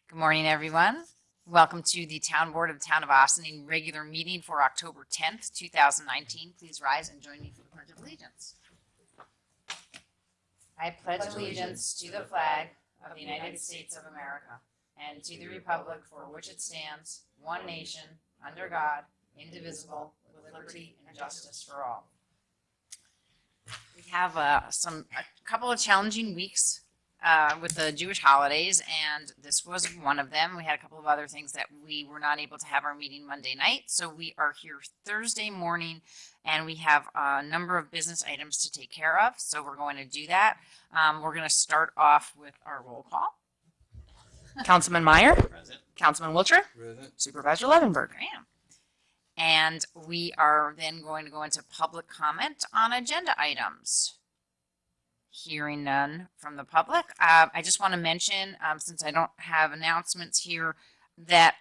Good morning, everyone. Welcome to the Town Board of the Town of Ossining regular meeting for October 10th, 2019. Please rise and join me for the Pledge of Allegiance. I pledge allegiance to the flag of the United States of America and to the republic for which it stands, one nation, under God, indivisible, with liberty and justice for all. We have a couple of challenging weeks with the Jewish holidays, and this was one of them. We had a couple of other things that we were not able to have our meeting Monday night, so we are here Thursday morning, and we have a number of business items to take care of, so we're going to do that. We're going to start off with our roll call. Councilman Meyer. Present. Councilman Wiltshire. Present. Supervisor Levenberg. I am. And we are then going to go into public comment on agenda items. Hearing none from the public. I just want to mention, since I don't have announcements here, that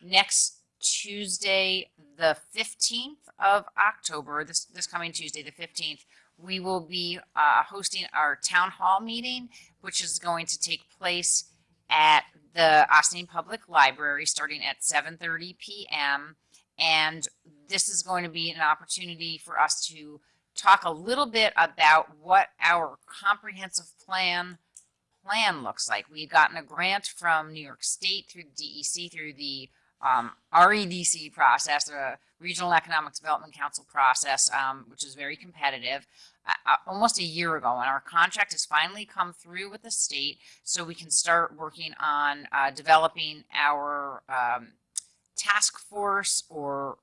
next Tuesday, the 15th of October, this coming Tuesday, the 15th, we will be hosting our town hall meeting, which is going to take place at the Ossining Public Library starting at 7:30 p.m. And this is going to be an opportunity for us to talk a little bit about what our comprehensive plan looks like. We've gotten a grant from New York State through the DEC, through the REDC process, the Regional Economic Development Council process, which is very competitive, almost a year ago. And our contract has finally come through with the state, so we can start working on developing our task force or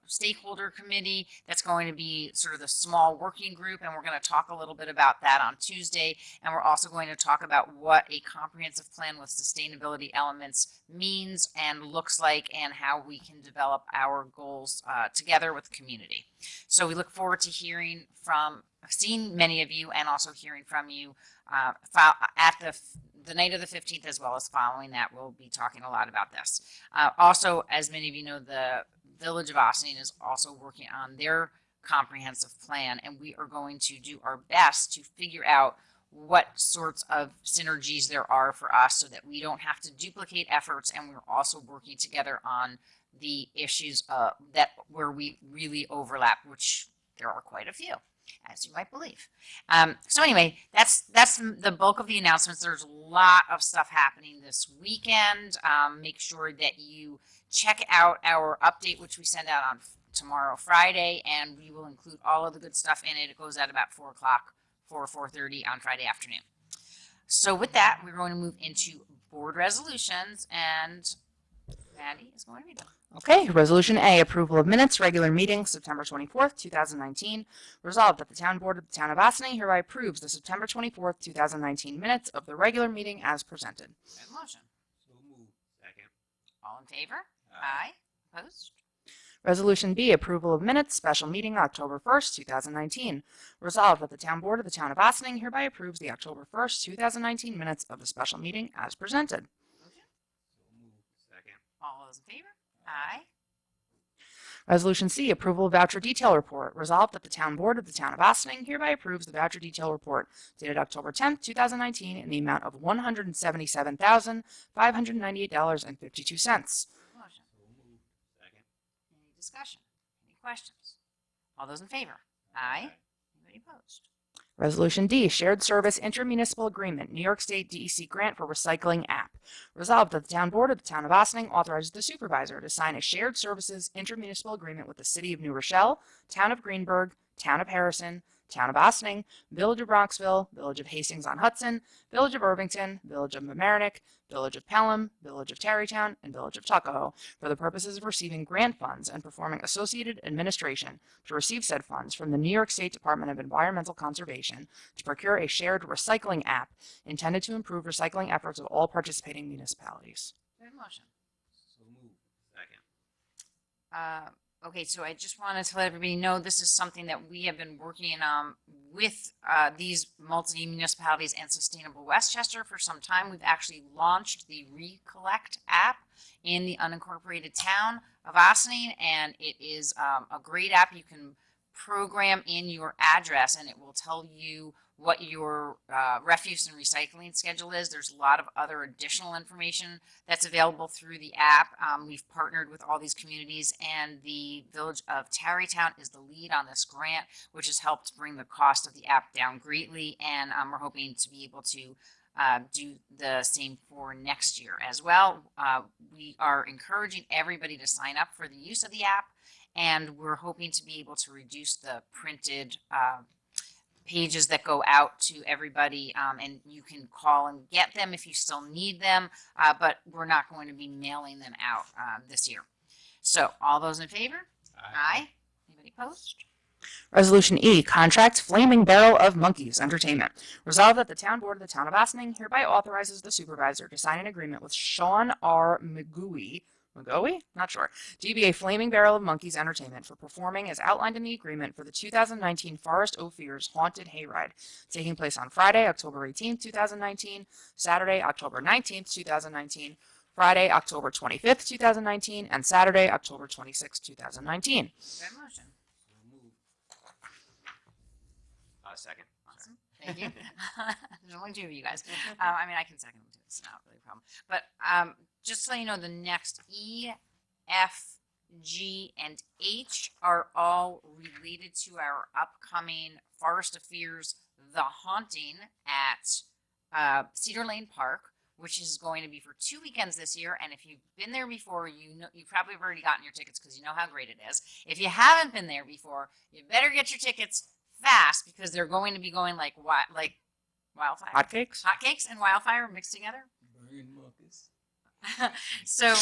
stakeholder committee that's going to be sort of the small working group, and we're going to talk a little bit about that on Tuesday. And we're also going to talk about what a comprehensive plan with sustainability elements means and looks like, and how we can develop our goals together with the community. So we look forward to seeing many of you, and also hearing from you at the night of the 15th, as well as following that. We'll be talking a lot about this. Also, as many of you know, the Village of Ossining is also working on their comprehensive plan, and we are going to do our best to figure out what sorts of synergies there are for us so that we don't have to duplicate efforts, and we're also working together on the issues where we really overlap, which there are quite a few, as you might believe. So anyway, that's the bulk of the announcements. There's a lot of stuff happening this weekend. Make sure that you check out our update, which we send out on tomorrow, Friday, and we will include all of the good stuff in it. It goes out about 4 o'clock, 4:30 on Friday afternoon. So with that, we're going to move into board resolutions, and Maddie is going to read them. Okay, Resolution A, approval of minutes, regular meeting, September 24th, 2019. Resolved that the Town Board of the Town of Ossining hereby approves the September 24th, 2019 minutes of the regular meeting as presented. I have a motion. So moved. Second. All in favor? Aye. Opposed? Resolution B, approval of minutes, special meeting, October 1st, 2019. Resolved that the Town Board of the Town of Ossining hereby approves the October 1st, 2019 minutes of the special meeting as presented. Motion. So moved. Second. All those in favor? Aye. Resolution C, approval of voucher detail report. Resolved that the Town Board of the Town of Ossining hereby approves the voucher detail report dated October 10th, 2019 in the amount of $177,598.52. Motion. So moved. Second. Any discussion? Any questions? All those in favor? Aye. Anybody opposed? Resolution D, shared service intermunicipal agreement, New York State DEC grant for recycling app. Resolved that the Town Board of the Town of Ossining authorizes the supervisor to sign a shared services intermunicipal agreement with the City of New Rochelle, Town of Greenburgh, Town of Harrison, Town of Ossining, Village of Bronxville, Village of Hastings-on-Hudson, Village of Irvington, Village of Mamaroneck, Village of Pelham, Village of Tarrytown, and Village of Tuckahoe for the purposes of receiving grant funds and performing associated administration to receive said funds from the New York State Department of Environmental Conservation to procure a shared recycling app intended to improve recycling efforts of all participating municipalities. Do I have a motion? So moved. Second. Okay, so I just wanted to let everybody know this is something that we have been working with these multi-municipalities and Sustainable Westchester for some time. We've actually launched the Recollect app in the unincorporated town of Ossining, and it is a great app. You can program in your address, and it will tell you what your refuse and recycling schedule is. There's a lot of other additional information that's available through the app. We've partnered with all these communities, and the Village of Tarrytown is the lead on this grant, which has helped bring the cost of the app down greatly. And we're hoping to be able to do the same for next year as well. We are encouraging everybody to sign up for the use of the app, and we're hoping to be able to reduce the printed pages that go out to everybody, and you can call and get them if you still need them, but we're not going to be mailing them out this year. So all those in favor? Aye. Anybody opposed? Resolution E, contract Flaming Barrel of Monkeys Entertainment. Resolved that the town board of the town of Ossining hereby authorizes the supervisor to sign an agreement with Sean R. McGooey, not sure, DBA Flaming Barrel of Monkeys Entertainment for performing as outlined in the agreement for the 2019 Forest Ophirs Haunted Hayride, taking place on Friday, October 18, 2019, Saturday, October 19, 2019, Friday, October 25th, 2019, and Saturday, October 26, 2019. Do I have a motion? So moved. Second. Awesome. Thank you. There's only two of you guys. I mean, I can second them too. It's not really a problem. But just so you know, the next E, F, G, and H are all related to our upcoming Forest Affairs The Haunting at Cedar Lane Park, which is going to be for 2 weekends this year. And if you've been there before, you know you probably have already gotten your tickets because you know how great it is. If you haven't been there before, you better get your tickets fast because they're going to be going like wildfire. Hotcakes? Hotcakes and wildfire mixed together. Burn Marcus. So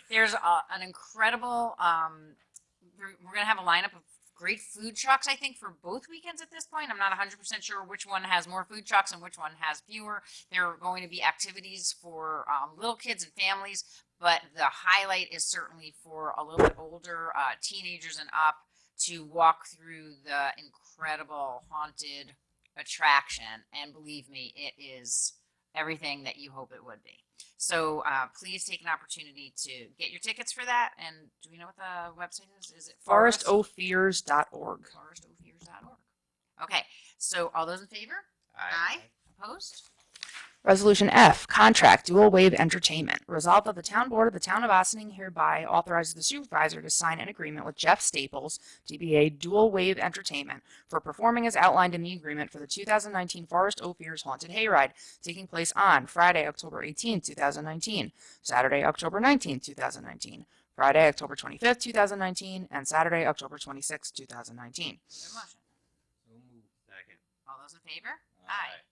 there's an incredible, we're going to have a lineup of great food trucks, I think, for both weekends at this point. I'm not 100% sure which one has more food trucks and which one has fewer. There are going to be activities for little kids and families, but the highlight is certainly for a little bit older teenagers and up to walk through the incredible haunted attraction. And believe me, it is everything that you hope it would be. So please take an opportunity to get your tickets for that. And do we know what the website is? Is it ForestOfears.org. ForestOfears.org. Okay, so all those in favor? Aye. Opposed? Resolution F, contract Dual Wave Entertainment. Resolved that the town board of the town of Ossining hereby authorizes the supervisor to sign an agreement with Jeff Staples, DBA Dual Wave Entertainment, for performing as outlined in the agreement for the 2019 Forest Ophirs Haunted Hayride, taking place on Friday, October 18, 2019, Saturday, October 19, 2019, Friday, October 25th, 2019, and Saturday, October 26, 2019. Do we have a motion? So moved. Second. All those in favor? Aye.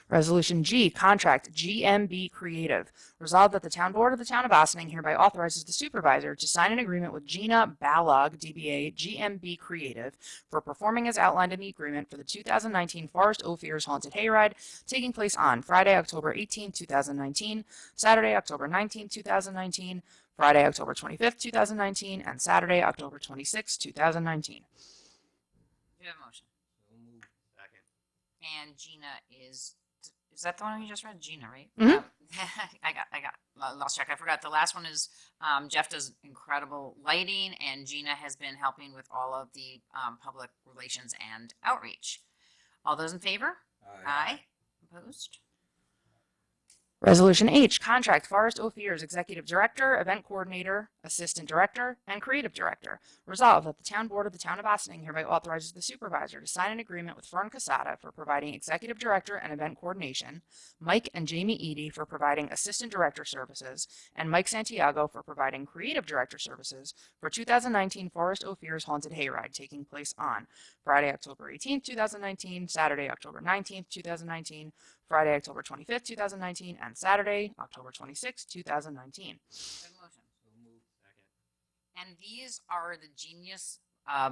Resolution G, contract GMB Creative. Resolved that the town board of the town of Ossining hereby authorizes the supervisor to sign an agreement with Gina Balog, DBA GMB Creative, for performing as outlined in the agreement for the 2019 Forest Ophirs Haunted Hayride, taking place on Friday, October 18, 2019, Saturday, October 19, 2019, Friday, October 25th, 2019, and Saturday, October 26, 2019. Do you have a motion? So moved. Second. And Gina is that the one you just read? Gina, right? Mhm. I lost track. I forgot. The last one is Jeff does incredible lighting, and Gina has been helping with all of the public relations and outreach. All those in favor? Aye. Opposed? Resolution H, contract Forest Ophirs Executive Director, Event Coordinator, Assistant Director, and Creative Director. Resolved that the town board of the town of Ossining hereby authorizes the supervisor to sign an agreement with Fern Casada for providing Executive Director and Event Coordination, Mike and Jamie Eady for providing Assistant Director Services, and Mike Santiago for providing Creative Director Services for 2019 Forest Ophirs Haunted Hayride, taking place on Friday, October 18, 2019, Saturday, October 19, 2019, Friday, October 25th, 2019, and Saturday, October 26th, 2019. Do you have a motion? So moved. Second. And these are the genius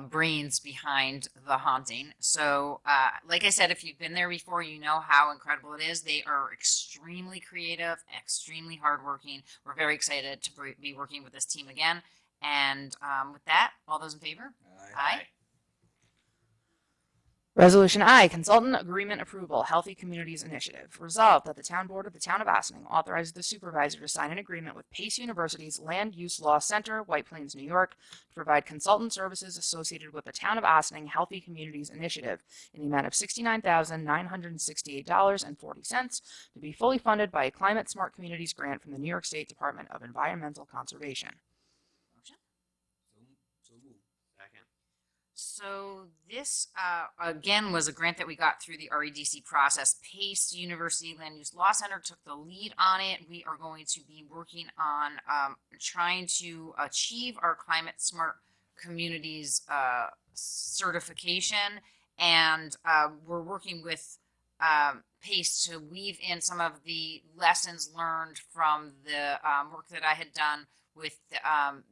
brains behind The Haunting. So, like I said, if you've been there before, you know how incredible it is. They are extremely creative, extremely hardworking. We're very excited to be working with this team again. And with that, all those in favor? Aye. Resolution I, Consultant Agreement Approval, Healthy Communities Initiative. Resolved that the Town Board of the Town of Ossining authorizes the supervisor to sign an agreement with Pace University's Land Use Law Center, White Plains, New York, to provide consultant services associated with the Town of Ossining Healthy Communities Initiative in the amount of $69,968.40 to be fully funded by a Climate Smart Communities grant from the New York State Department of Environmental Conservation. Motion? So moved. Second. So this, again, was a grant that we got through the REDC process. Pace University Land Use Law Center took the lead on it. We are going to be working on trying to achieve our Climate Smart Communities certification. And we're working with Pace to weave in some of the lessons learned from the work that I had done with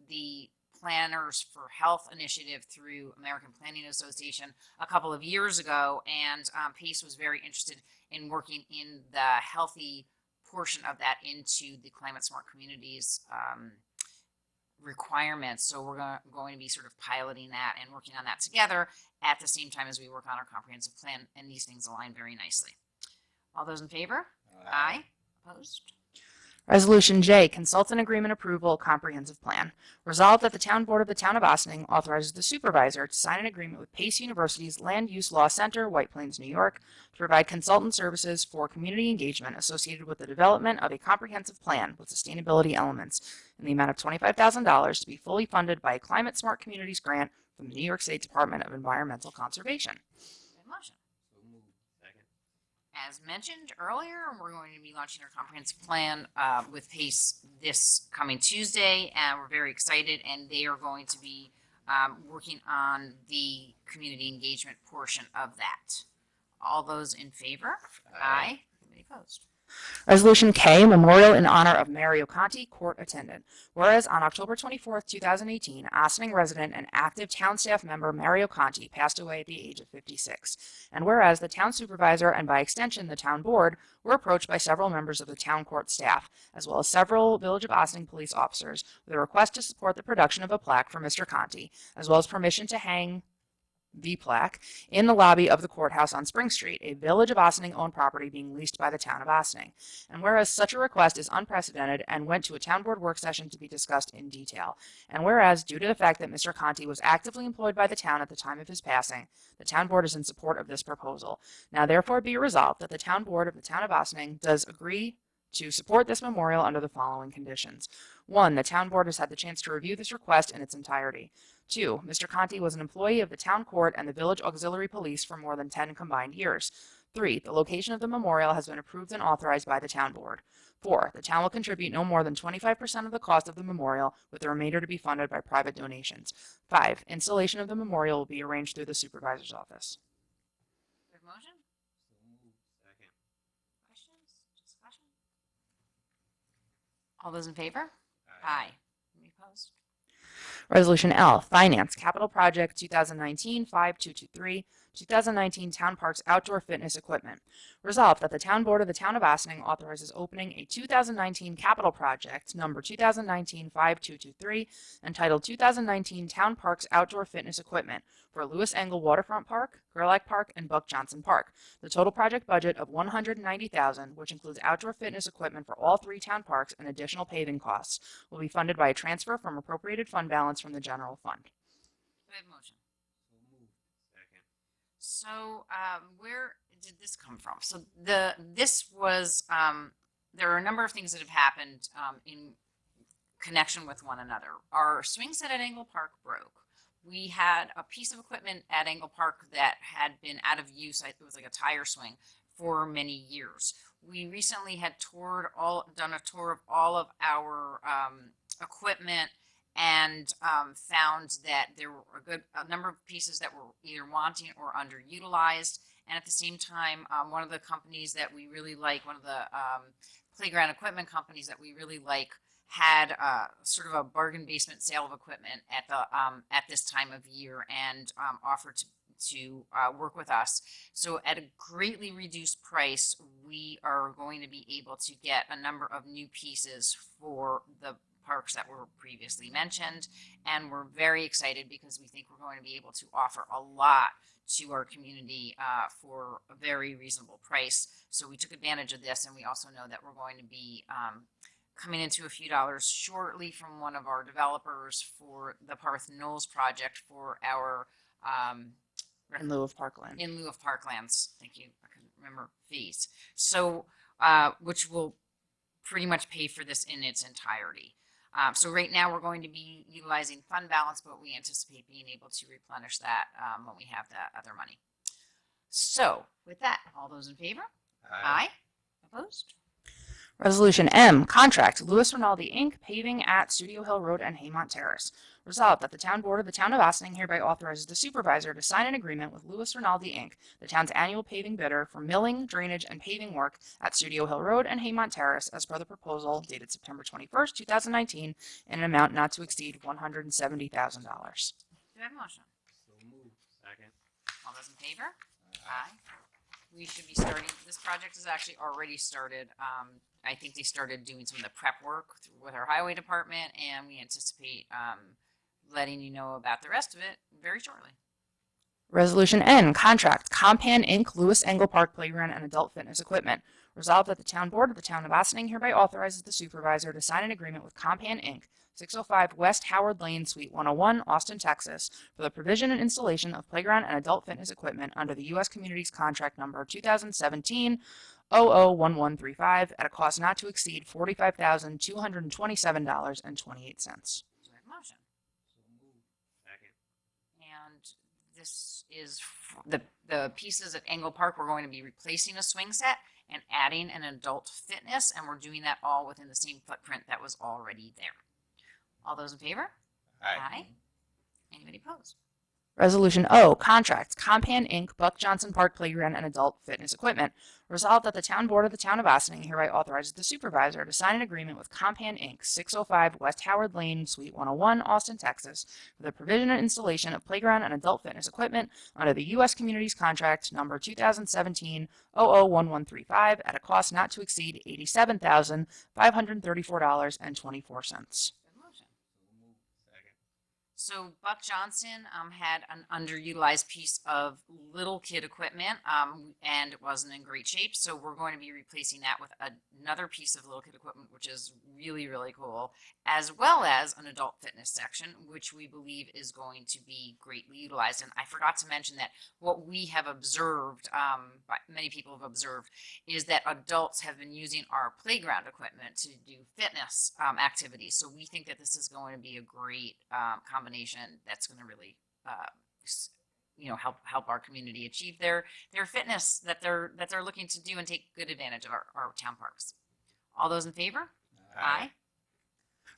the Planners for Health initiative through American Planning Association a couple of years ago, and Pace was very interested in working in the healthy portion of that into the Climate Smart Communities requirements. So we're going to be sort of piloting that and working on that together at the same time as we work on our comprehensive plan, and these things align very nicely. All those in favor? Aye. Opposed? Resolution J, Consultant Agreement Approval, Comprehensive Plan. Resolved that the Town Board of the Town of Ossining authorizes the supervisor to sign an agreement with Pace University's Land Use Law Center, White Plains, New York, to provide consultant services for community engagement associated with the development of a comprehensive plan with sustainability elements in the amount of $25,000 to be fully funded by a Climate Smart Communities grant from the New York State Department of Environmental Conservation. Good motion. So moved. Second. As mentioned earlier, we're going to be launching our comprehensive plan with Pace this coming Tuesday, and we're very excited. And they are going to be working on the community engagement portion of that. All those in favor? Aye. Anybody opposed? Resolution K, Memorial in honor of Mario Conti, court attendant. Whereas on October 24th, 2018, Ossining resident and active town staff member Mario Conti passed away at the age of 56. And whereas the town supervisor and by extension the town board were approached by several members of the town court staff, as well as several Village of Ossining police officers, with a request to support the production of a plaque for Mr. Conti, as well as permission to hang the plaque in the lobby of the courthouse on Spring Street, a Village of Ossining owned property being leased by the town of Ossining. And whereas such a request is unprecedented and went to a town board work session to be discussed in detail, and whereas due to the fact that Mr. Conti was actively employed by the town at the time of his passing, the town board is in support of this proposal. Now therefore be resolved that the town board of the town of Ossining does agree to support this memorial under the following conditions. 1. The town board has had the chance to review this request in its entirety. 2. Mr. Conti was an employee of the town court and the village auxiliary police for more than 10 combined years. 3. The location of the memorial has been approved and authorized by the town board. 4. The town will contribute no more than 25% of the cost of the memorial, with the remainder to be funded by private donations. 5. Installation of the memorial will be arranged through the supervisor's office. Good motion? So moved. Second. Questions? Discussion? All those in favor? Aye. Any opposed? Resolution L, Finance, Capital Project 2019-5223, 2019 Town Parks Outdoor Fitness Equipment. Resolved that the Town Board of the Town of Ossining authorizes opening a 2019 capital project number 2019-5223 entitled 2019 Town Parks Outdoor Fitness Equipment for Lewis Engle Waterfront Park, Gerlach Park, and Buck Johnson Park. The total project budget of $190,000, which includes outdoor fitness equipment for all 3 town parks and additional paving costs, will be funded by a transfer from appropriated fund balance from the general fund. Do I have a motion? So moved. Second. So, where did this come from? So this was, there are a number of things that have happened in connection with one another. Our swing set at Engle Park broke. We had a piece of equipment at Engle Park that had been out of use. It was like a tire swing for many years. We recently had done a tour of all of our equipment and found that there were a number of pieces that were either wanting or underutilized. And at the same time, one of the companies that we really like, one of the playground equipment companies that we really like, had sort of a bargain basement sale of equipment at this time of year and offered to work with us. So at a greatly reduced price, we are going to be able to get a number of new pieces for the parks that were previously mentioned. And we're very excited because we think we're going to be able to offer a lot to our community for a very reasonable price. So we took advantage of this, and we also know that we're going to be coming into a few dollars shortly from one of our developers for the Parth Knowles project for our In lieu of Parkland. in lieu of Parklands. Thank you. I couldn't remember fees. So, which will pretty much pay for this in its entirety. So right now we're going to be utilizing fund balance, but we anticipate being able to replenish that when we have that other money. So with that, all those in favor? Aye. Opposed? Resolution M, contract Louis Rinaldi Inc., paving at Studio Hill Road and Haymont Terrace. Resolved that the Town Board of the Town of Austining hereby authorizes the supervisor to sign an agreement with Louis Rinaldi Inc., the town's annual paving bidder for milling, drainage, and paving work at Studio Hill Road and Haymont Terrace as per the proposal dated September 21st, 2019, in an amount not to exceed $170,000. Do I have a motion? So moved. Second. All those in favor? Aye. We should be starting, this project has actually already started. I think they started doing some of the prep work with our highway department, and we anticipate letting you know about the rest of it very shortly. Resolution N, contract Compan Inc., Lewis Engle Park Playground and Adult Fitness Equipment. Resolved that the Town Board of the Town of Austining hereby authorizes the supervisor to sign an agreement with Compan Inc., 605 West Howard Lane, Suite 101, Austin, Texas, for the provision and installation of playground and adult fitness equipment under the U.S. Communities Contract Number 2017-001135 at a cost not to exceed $45,227.28. Do I have a motion? So moved. Second. And this is the pieces at Engle Park. We're going to be replacing a swing set and adding an adult fitness, and we're doing that all within the same footprint that was already there. All those in favor? Aye. Anybody opposed? Resolution O, contract Compan Inc., Buck Johnson Park Playground and Adult Fitness Equipment. Resolved that the Town Board of the Town of Austining hereby authorizes the supervisor to sign an agreement with Compan Inc., 605 West Howard Lane, Suite 101, Austin, Texas, for the provision and installation of playground and adult fitness equipment under the U.S. Communities Contract Number 2017-001135 at a cost not to exceed $87,534.24. Good motion. So moved. Second. So Buck Johnson had an underutilized piece of little kid equipment, and it wasn't in great shape. So we're going to be replacing that with another piece of little kid equipment, which is really, really cool, as well as an adult fitness section, which we believe is going to be greatly utilized. And I forgot to mention that what we have observed, many people have observed, is that adults have been using our playground equipment to do fitness activities. So we think that this is going to be a great combination that's going to really, help our community achieve their fitness that they're looking to do and take good advantage of our town parks. All those in favor? Aye.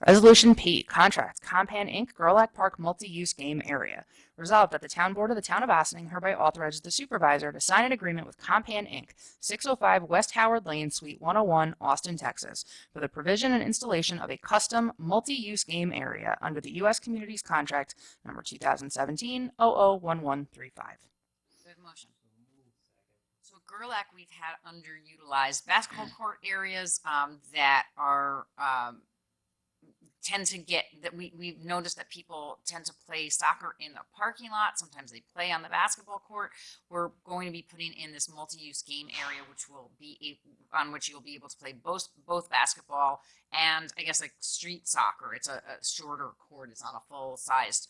Resolution P, contract Compan Inc., Gerlach Park Multi-Use Game Area. Resolved that the Town Board of the Town of Austining hereby authorizes the supervisor to sign an agreement with Compan Inc., 605 West Howard Lane, Suite 101, Austin, Texas, for the provision and installation of a custom multi-use game area under the U.S. Communities Contract Number 2017-001135. Good motion. So moved. Second. So Gerlach, we've had underutilized basketball court areas that are tend to get that we've noticed that people tend to play soccer in the parking lot. Sometimes they play on the basketball court. We're going to be putting in this multi-use game area, which will be on which you'll be able to play both basketball and I guess like street soccer. It's a shorter court. It's not a full-sized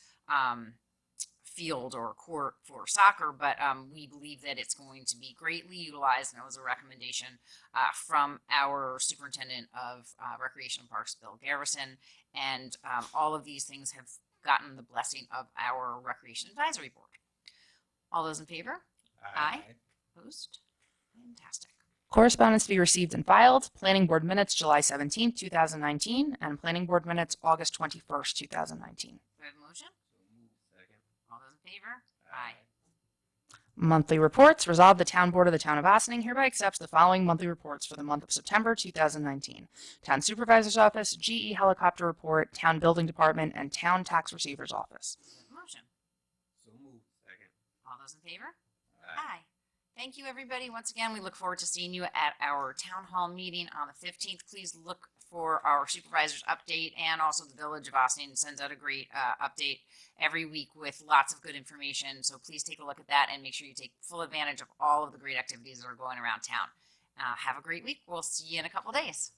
field or court for soccer, but we believe that it's going to be greatly utilized, and it was a recommendation from our superintendent of Recreation and Parks, Bill Garrison, and all of these things have gotten the blessing of our Recreation Advisory Board. All those in favor? Aye. Opposed? Fantastic. Correspondence to be received and filed. Planning Board minutes July 17, 2019, and Planning Board minutes August 21st, 2019. Do I have a motion? So moved. Second. All those in favor? Aye. Monthly reports. Resolved the Town Board of the Town of Austining hereby accepts the following monthly reports for the month of September 2019. Town Supervisor's Office, GE Helicopter Report, Town Building Department, and Town Tax Receiver's Office. Do I have a motion? So moved. Second. All those in favor? Aye. Thank you, everybody. Once again, we look forward to seeing you at our town hall meeting on the 15th. Please look for our supervisors update, and also the Village of Austin sends out a great update every week with lots of good information. So please take a look at that and make sure you take full advantage of all of the great activities that are going around town. Have a great week. We'll see you in a couple days.